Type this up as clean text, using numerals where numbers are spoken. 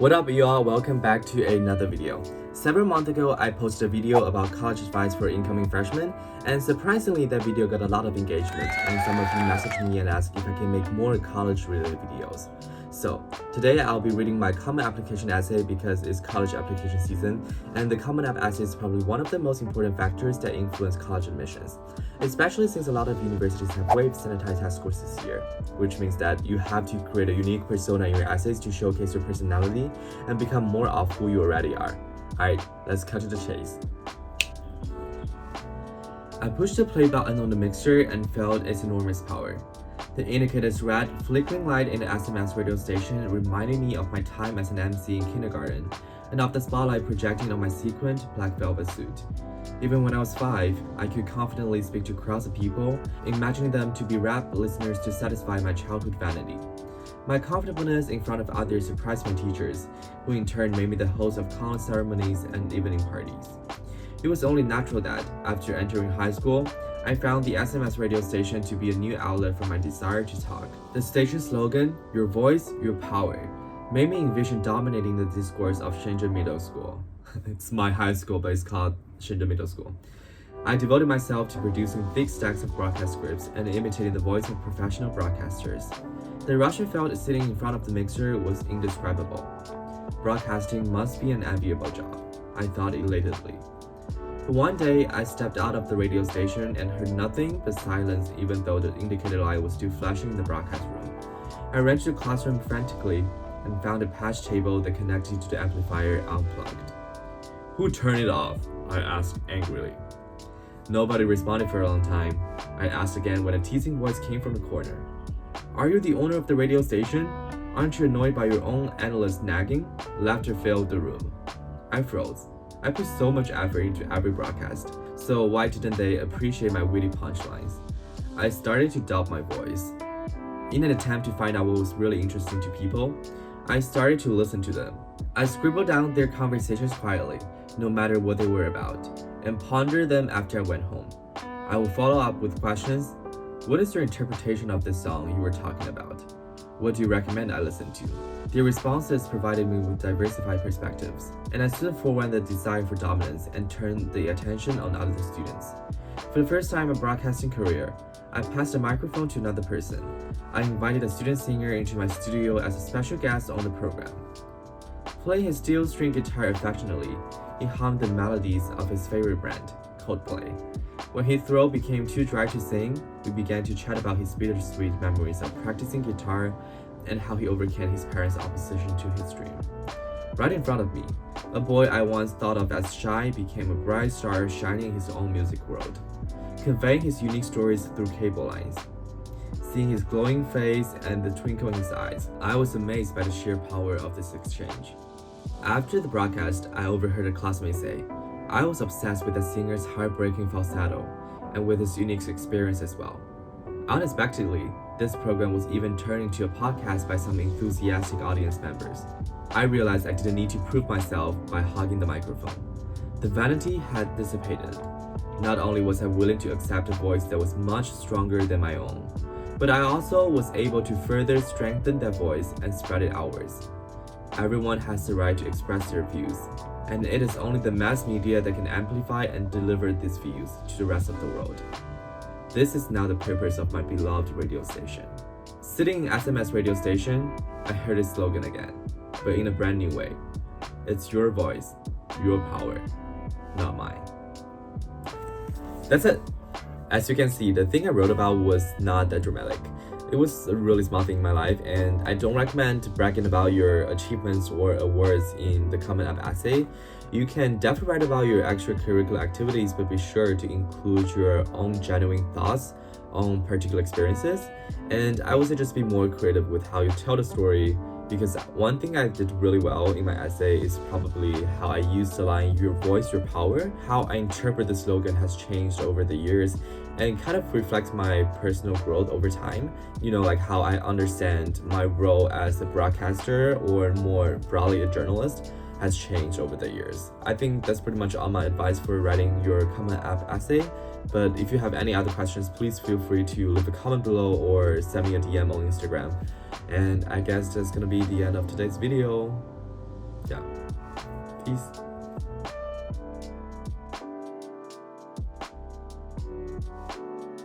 What up y'all, welcome back to another video. Several months ago, I posted a video about college advice for incoming freshmen, and surprisingly that video got a lot of engagement, and some of you messaged me and asked if I can make more college-related videos. So, today I'll be reading my Common Application essay because it's college application season, and the Common App essay is probably one of the most important factors that influence college admissions, especially since a lot of universities have waived sanitized test scores this year, which means that you have to create a unique persona in your essays to showcase your personality and become more of who you already are. Alright, let's cut to the chase. I pushed the play button on the mixer and felt its enormous power. The indicator's red, flickering light in the SMS radio station reminded me of my time as an MC in kindergarten, and of the spotlight projecting on my sequined black velvet suit. Even when I was 5, I could confidently speak to crowds of people, imagining them to be rap listeners to satisfy my childhood vanity. My comfortableness in front of others surprised my teachers, who in turn made me the host of college ceremonies and evening parties. It was only natural that, after entering high school, I found the SMS radio station to be a new outlet for my desire to talk. The station's slogan, "Your voice, your power," made me envision dominating the discourse of Shenzhen Middle School. It's my high school, but it's called Shenzhen Middle School. I devoted myself to producing thick stacks of broadcast scripts and imitating the voice of professional broadcasters. The rush I felt sitting in front of the mixer was indescribable. Broadcasting must be an enviable job, I thought elatedly. But one day, I stepped out of the radio station and heard nothing but silence even though the indicator light was still flashing in the broadcast room. I ran to the classroom frantically and found a patch table that connected to the amplifier unplugged. "Who turned it off?" I asked angrily. Nobody responded for a long time. I asked again when a teasing voice came from the corner. "Are you the owner of the radio station? Aren't you annoyed by your own endless nagging?" Laughter filled the room. I froze. I put so much effort into every broadcast, so why didn't they appreciate my witty punchlines? I started to doubt my voice. In an attempt to find out what was really interesting to people, I started to listen to them. I scribbled down their conversations quietly, no matter what they were about, and pondered them after I went home. I would follow up with questions. What is your interpretation of this song you were talking about? What do you recommend I listen to? Their responses provided me with diversified perspectives, and I soon forewent the desire for dominance and turned the attention on other students. For the first time in my broadcasting career, I passed the microphone to another person. I invited a student singer into my studio as a special guest on the program. Playing his steel string guitar affectionately, he hummed the melodies of his favorite band, Coldplay. When his throat became too dry to sing, we began to chat about his bittersweet memories of practicing guitar and how he overcame his parents' opposition to his dream. Right in front of me, a boy I once thought of as shy became a bright star shining in his own music world, conveying his unique stories through cable lines. Seeing his glowing face and the twinkle in his eyes, I was amazed by the sheer power of this exchange. After the broadcast, I overheard a classmate say, I was obsessed with the singer's heartbreaking falsetto and with his unique experience as well. Unexpectedly, this program was even turned into a podcast by some enthusiastic audience members. I realized I didn't need to prove myself by hogging the microphone. The vanity had dissipated. Not only was I willing to accept a voice that was much stronger than my own, but I also was able to further strengthen that voice and spread it outwards. Everyone has the right to express their views, and it is only the mass media that can amplify and deliver these views to the rest of the world. This is now the purpose of my beloved radio station. Sitting in SMS radio station, I heard its slogan again, but in a brand new way. It's your voice, your power, not mine. That's it. As you can see, the thing I wrote about was not that dramatic. It was a really small thing in my life, and I don't recommend bragging about your achievements or awards in the Common App essay. You can definitely write about your extracurricular activities, but be sure to include your own genuine thoughts on particular experiences. And I would say just be more creative with how you tell the story, because one thing I did really well in my essay is probably how I used the line, "Your voice, your power." How I interpret the slogan has changed over the years and kind of reflects my personal growth over time. Like how I understand my role as a broadcaster or more broadly a journalist has changed over the years. I think that's pretty much all my advice for writing your Common App essay. But if you have any other questions, please feel free to leave a comment below or send me a DM on Instagram. And I guess that's gonna be the end of today's video. Yeah. Peace.